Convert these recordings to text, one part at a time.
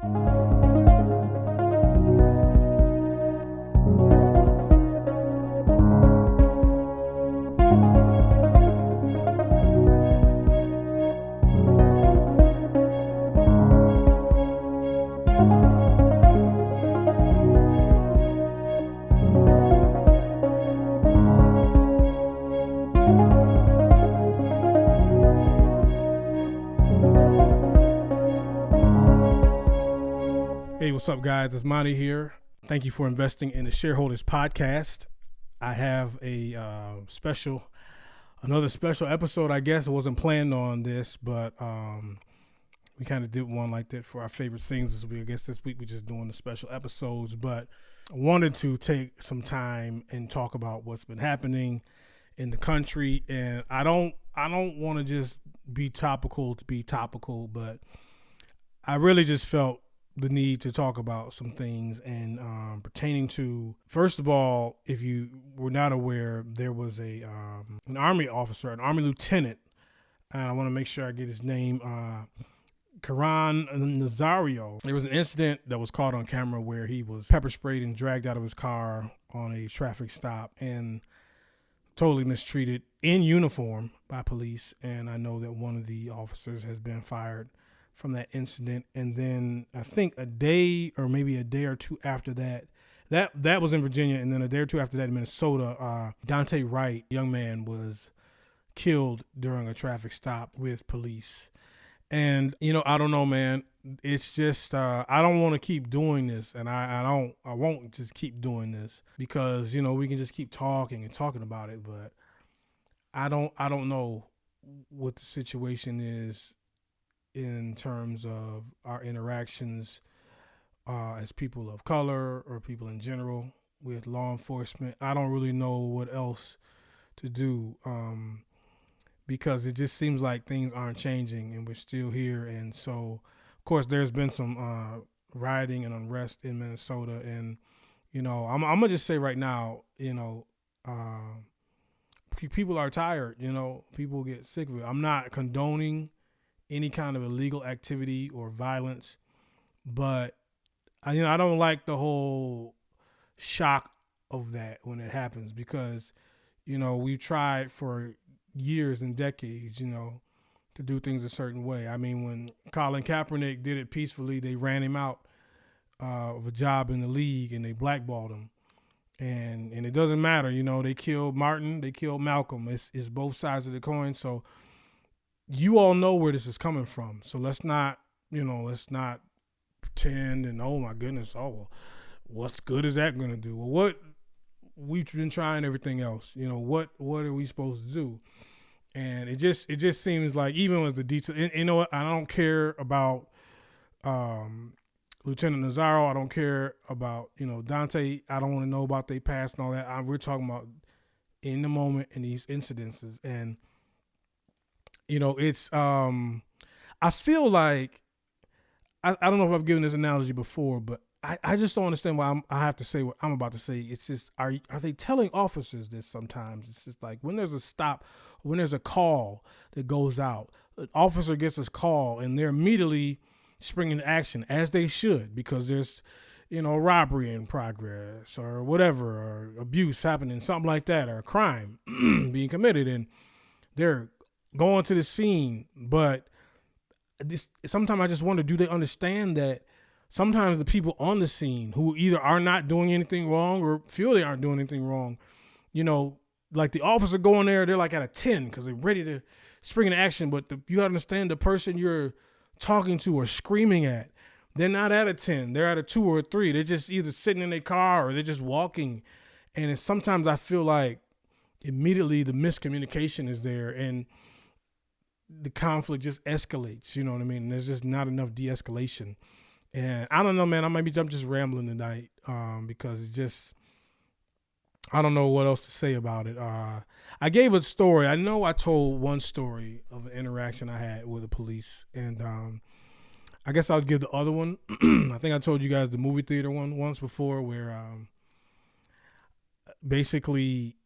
Hey, what's up, guys? It's Monty here. Thank you for investing in the Shareholders podcast. I have another special episode. I guess I wasn't planned on this, but we kind of did one like that for our favorite things this week. I guess this week we're just doing the special episodes, but I wanted to take some time and talk about what's been happening in the country. And I don't want to just be topical to be topical, but I really just felt the need to talk about some things and pertaining to, first of all, if you were not aware, there was an Army officer, an Army lieutenant, and I want to make sure I get his name, Karan Nazario. There was an incident that was caught on camera where he was pepper sprayed and dragged out of his car on a traffic stop and totally mistreated in uniform by police. And I know that one of the officers has been fired from that incident. And then I think a day or maybe a day or two after that was in Virginia. And then a day or two after that in Minnesota, Dante Wright, young man, was killed during a traffic stop with police. And, I don't know, man, it's just, I don't want to keep doing this. And I won't just keep doing this because, we can just keep talking about it. But I don't know what the situation is in terms of our interactions as people of color or people in general with law enforcement. I don't really know what else to do because it just seems like things aren't changing and we're still here. And so, of course, there's been some rioting and unrest in Minnesota. And, I'm going to just say right now, people are tired, people get sick of it. I'm not condoning any kind of illegal activity or violence, but I don't like the whole shock of that when it happens because, we've tried for years and decades, to do things a certain way. I mean, when Colin Kaepernick did it peacefully, they ran him out of a job in the league and they blackballed him. And it doesn't matter, they killed Martin, they killed Malcolm. It's both sides of the coin. So you all know where this is coming from. So let's not pretend and, oh my goodness, what's good is that going to do? Well, what we've been trying everything else, what are we supposed to do? And it just seems like even with the detail, what, I don't care about Lieutenant Nazzaro. I don't care about, Dante. I don't want to know about their past and all that. We're talking about in the moment in these incidences. And it's, I feel like, I don't know if I've given this analogy before, but I just don't understand why I have to say what I'm about to say. It's just, are they telling officers this sometimes? It's just like when there's a stop, when there's a call that goes out, an officer gets this call and they're immediately springing into action as they should because there's, robbery in progress or whatever, or abuse happening, something like that, or a crime being committed, and they're going to the scene. But sometimes I just wonder, do they understand that sometimes the people on the scene who either are not doing anything wrong or feel they aren't doing anything wrong, like the officer going there, they're like at a 10 because they're ready to spring into action. But you got to understand the person you're talking to or screaming at, they're not at a 10. They're at a 2 or a 3. They're just either sitting in their car or they're just walking. And sometimes I feel like immediately the miscommunication is there and the conflict just escalates, you know what I mean? There's just not enough de-escalation. And I don't know, man, I'm just rambling tonight because it's just, I don't know what else to say about it. I gave a story. I know I told one story of an interaction I had with the police, and I guess I'll give the other one. I think I told you guys the movie theater one once before where basically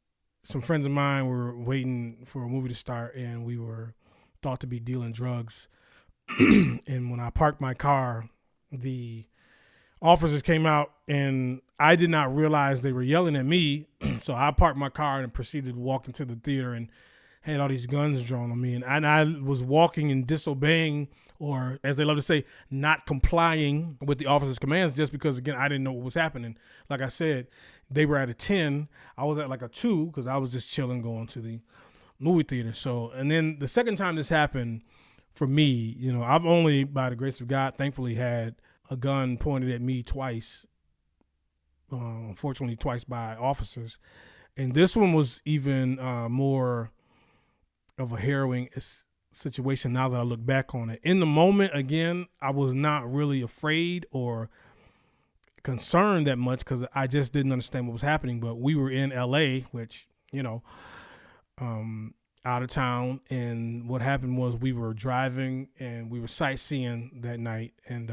some friends of mine were waiting for a movie to start, and we were thought to be dealing drugs. And when I parked my car the officers came out, and I did not realize they were yelling at me. So I parked my car and proceeded to walk into the theater and had all these guns drawn on me. And I was walking and disobeying, or as they love to say, not complying with the officer's commands, just because, again, I didn't know what was happening. Like I said, they were at a 10. I was at like a 2 because I was just chilling going to the movie theater. So, and then the second time this happened for me, I've only, by the grace of God, thankfully had a gun pointed at me twice, unfortunately twice by officers. And this one was even more of a harrowing situation now that I look back on it. In the moment, again, I was not really afraid or concerned that much because I just didn't understand what was happening. But we were in LA, which, out of town, and what happened was we were driving and we were sightseeing that night, and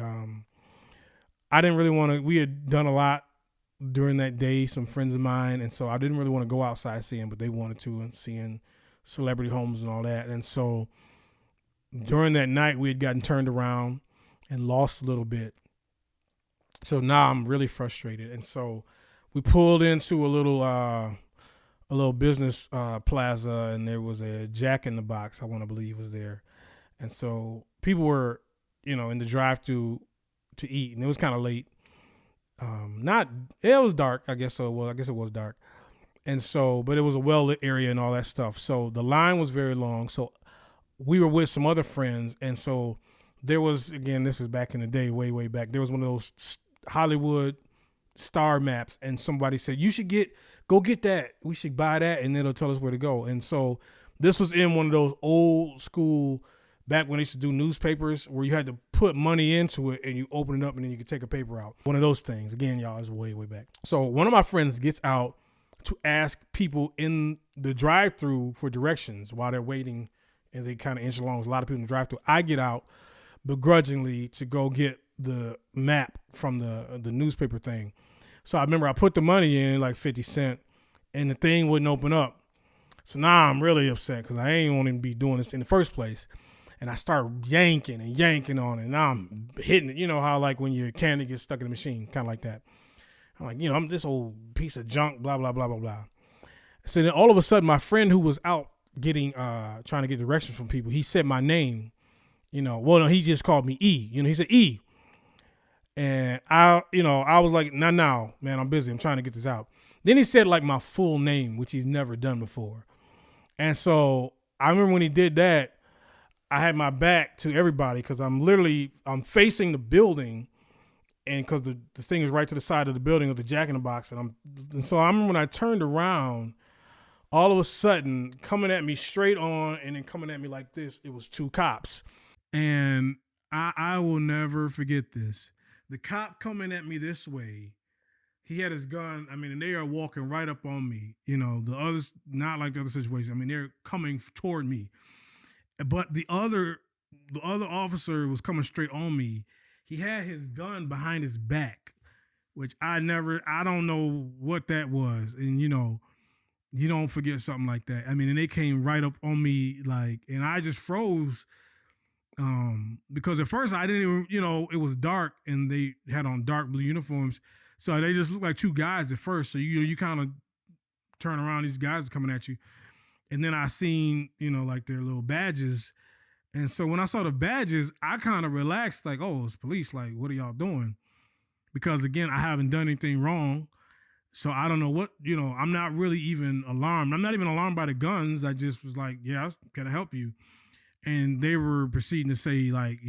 I didn't really want to. We had done a lot during that day, some friends of mine, and so I didn't really want to go outside seeing, but they wanted to, and seeing celebrity homes and all that. And so during that night, we had gotten turned around and lost a little bit. So now I'm really frustrated, and so we pulled into a little business plaza, and there was a Jack in the Box, I want to believe, was there. And so people were, in the drive-thru to eat, and it was kind of late. It was dark, I guess so. Well, I guess it was dark. And so, but it was a well-lit area and all that stuff. So the line was very long. So we were with some other friends, and so there was, again, this is back in the day, way, way back. There was one of those Hollywood star maps, and somebody said, you should go get that. We should buy that, and it'll tell us where to go. And so this was in one of those old school, back when they used to do newspapers, where you had to put money into it and you open it up and then you could take a paper out. One of those things. Again, y'all, is way, way back. So one of my friends gets out to ask people in the drive-thru for directions while they're waiting, and they kind of inch along. There's a lot of people in the drive-thru. I get out begrudgingly to go get the map from the newspaper thing. So I remember I put the money in, like 50 cents, and the thing wouldn't open up. So now I'm really upset because I ain't want to be doing this in the first place. And I start yanking on it. And now I'm hitting it. You know how, like, when your candy gets stuck in the machine, kind of like that. I'm like, I'm this old piece of junk, blah, blah, blah, blah, blah. So then all of a sudden, my friend who was out getting, trying to get directions from people, he said my name. No, he just called me E. He said E. And I was like, no, man, I'm busy. I'm trying to get this out. Then he said, like, my full name, which he's never done before. And so I remember when he did that, I had my back to everybody because I'm facing the building, and because the thing is right to the side of the building of the Jack in the Box. And so I remember when I turned around, all of a sudden, coming at me straight on and then coming at me like this, it was 2 cops. And I will never forget this. The cop coming at me this way, he had his gun. I mean, and they are walking right up on me. The others, not like the other situation. I mean, they're coming toward me. But the other officer was coming straight on me. He had his gun behind his back, which I don't know what that was. And, you don't forget something like that. I mean, and they came right up on me, like, and I just froze. Because at first I didn't even, it was dark and they had on dark blue uniforms. So they just looked like 2 guys at first. So, you kind of turn around, these guys are coming at you. And then I seen, like their little badges. And so when I saw the badges, I kind of relaxed, like, oh, it's police. Like, what are y'all doing? Because, again, I haven't done anything wrong. So I don't know what, I'm not really even alarmed. I'm not even alarmed by the guns. I just was like, yeah, can I help you? And they were proceeding to say, like,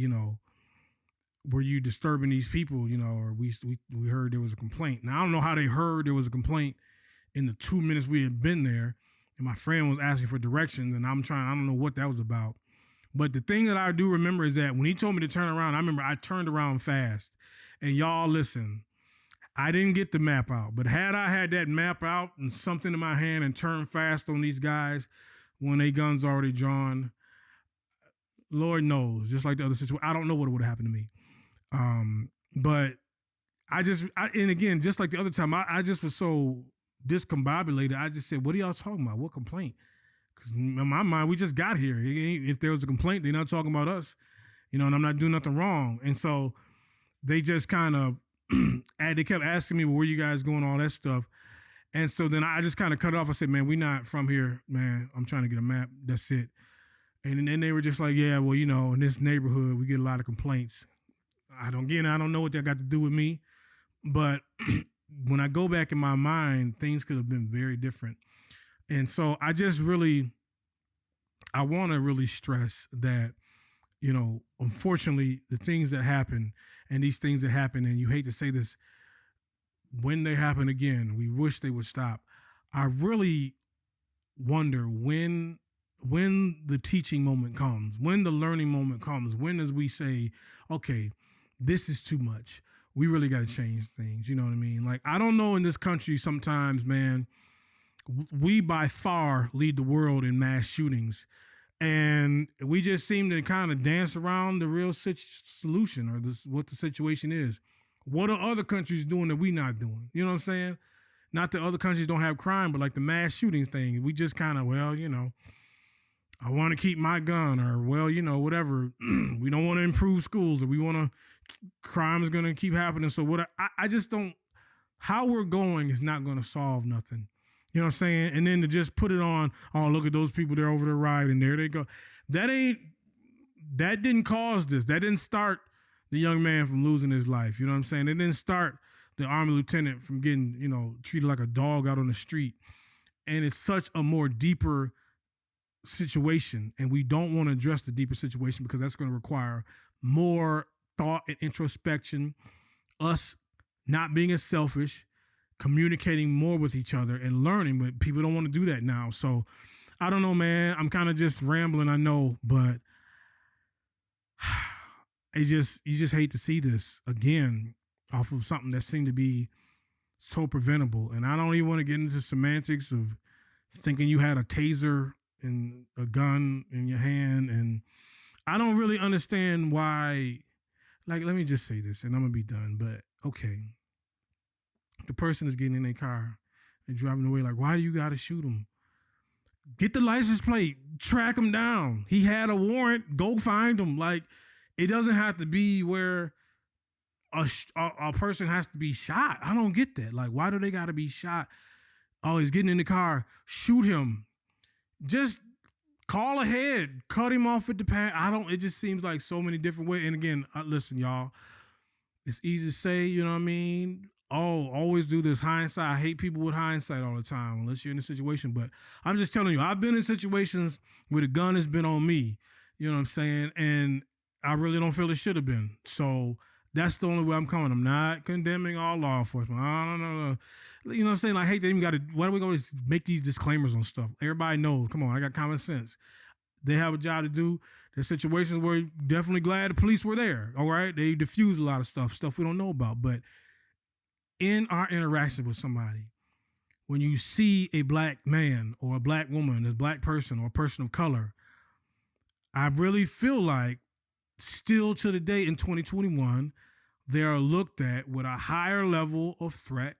were you disturbing these people, or we heard there was a complaint. Now, I don't know how they heard there was a complaint in the 2 minutes we had been there. And my friend was asking for directions, and I don't know what that was about. But the thing that I do remember is that when he told me to turn around, I remember I turned around fast. And y'all, listen, I didn't get the map out. But had I had that map out and something in my hand and turned fast on these guys when they guns already drawn, Lord knows, just like the other situation, I don't know what would have happened to me. But and again, just like the other time, I just was so discombobulated. I just said, what are y'all talking about? What complaint? Because in my mind, we just got here. If there was a complaint, they're not talking about us, and I'm not doing nothing wrong. And so they just kind of, they kept asking me, well, where you guys going, all that stuff. And so then I just kind of cut it off. I said, man, we not from here, man. I'm trying to get a map. That's it. And then they were just like, yeah, well, in this neighborhood, we get a lot of complaints. I don't know what that got to do with me. But when I go back in my mind, things could have been very different. And so I want to really stress that, unfortunately, the things that happen and these things that happen, and you hate to say this, when they happen again, we wish they would stop. I really wonder when the teaching moment comes, when the learning moment comes, when as we say, okay, this is too much. We really got to change things. You know what I mean? Like, I don't know, in this country sometimes, man, we by far lead the world in mass shootings. And we just seem to kind of dance around the real solution, or what the situation is. What are other countries doing that we not doing? You know what I'm saying? Not that other countries don't have crime, but like the mass shooting thing, we just kind of, I want to keep my gun, or, whatever. We don't want to improve schools, or we want to, crime is going to keep happening. So I just don't, how we're going is not going to solve nothing. You know what I'm saying? And then to just put it on, oh, look at those people there over the right, and there they go. That didn't cause this. That didn't start the young man from losing his life. You know what I'm saying? It didn't start the Army lieutenant from getting, treated like a dog out on the street. And it's such a more deeper situation. And we don't want to address the deeper situation because that's going to require more thought and introspection, us not being as selfish, communicating more with each other and learning, but people don't want to do that now. So I don't know, man. I'm kind of just rambling, I know, but you just hate to see this again off of something that seemed to be so preventable. And I don't even want to get into semantics of thinking you had a taser and a gun in your hand. And I don't really understand why, like, let me just say this and I'm going to be done, but okay. The person is getting in their car and driving away. Like, why do you got to shoot him? Get the license plate, track him down. He had a warrant, go find him. Like, it doesn't have to be where a person has to be shot. I don't get that. Like, why do they got to be shot? Oh, he's getting in the car. Shoot him. Just call ahead. Cut him off at the path. It just seems like so many different ways. And again, listen, y'all, it's easy to say, you know what I mean? Oh, always do this hindsight. I hate people with hindsight all the time, unless you're in a situation. But I'm just telling you, I've been in situations where the gun has been on me. You know what I'm saying? And I really don't feel it should have been. So that's the only way I'm coming. I'm not condemning all law enforcement. I don't know. You know what I'm saying? I hate they even got to, why do we always make these disclaimers on stuff? Everybody knows. Come on, I got common sense. They have a job to do. There's situations where you're definitely glad the police were there. All right? They diffuse a lot of stuff we don't know about. But in our interaction with somebody, when you see a black man or a black woman, a black person or a person of color, I really feel like still to the day in 2021, they are looked at with a higher level of threat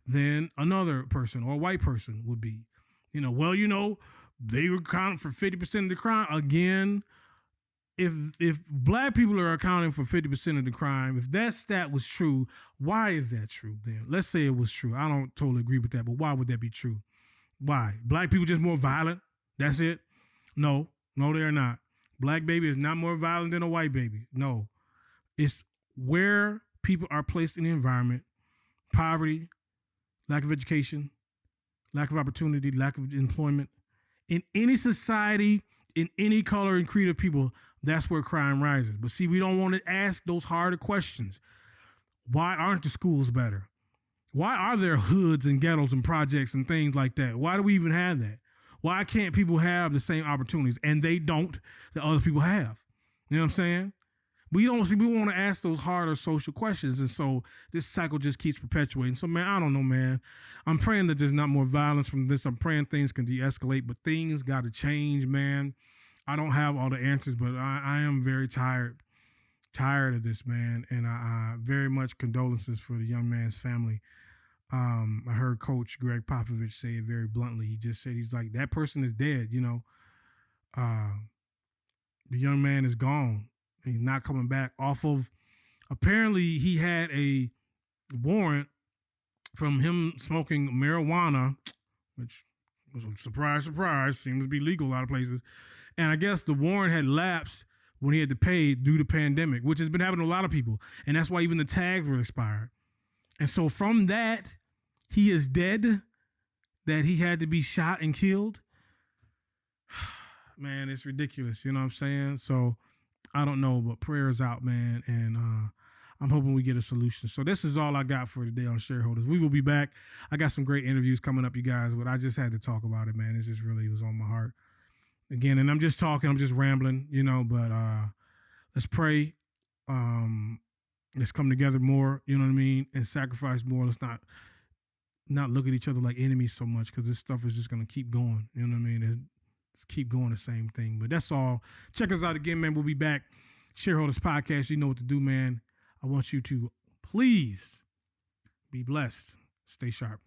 than another person or a white person would be. They were accounting for 50% of the crime. Again, if black people are accounting for 50% of the crime, if that stat was true, why is that true then? Let's say it was true. I don't totally agree with that, but why would that be true? Why? Black people just more violent? That's it? No, they're not. Black baby is not more violent than a white baby. No. It's where people are placed in the environment, poverty, lack of education, lack of opportunity, lack of employment. In any society, in any color and creed of people, that's where crime rises. But see, we don't want to ask those harder questions. Why aren't the schools better? Why are there hoods and ghettos and projects and things like that? Why do we even have that? Why can't people have the same opportunities, and they don't, that other people have? You know what I'm saying? We want to ask those harder social questions. And so this cycle just keeps perpetuating. So, man, I don't know, man. I'm praying that there's not more violence from this. I'm praying things can de-escalate, but things got to change, man. I don't have all the answers, but I am very tired of this, man. And I very much condolences for the young man's family. I heard Coach Greg Popovich say it very bluntly. He just said, he's like, that person is dead, The young man is gone. He's not coming back off of Apparently, he had a warrant from him smoking marijuana, which was a surprise, seems to be legal a lot of places. And I guess the warrant had lapsed when he had to pay due to pandemic, which has been happening to a lot of people. And that's why even the tags were expired. And so from that, he is dead, that he had to be shot and killed. Man, it's ridiculous. You know what I'm saying? So I don't know, but prayers out, man. And I'm hoping we get a solution. So this is all I got for today on Shareholders. We will be back. I got some great interviews coming up, you guys, but I just had to talk about it, man. It just really was on my heart. Again, and I'm just talking, I'm just rambling, you know, but let's pray. Let's come together more, you know what I mean, and sacrifice more. Let's not look at each other like enemies so much, because this stuff is just going to keep going, you know what I mean? Let's keep going the same thing. But that's all. Check us out again, man. We'll be back. Shareholders Podcast. You know what to do, man. I want you to please be blessed. Stay sharp.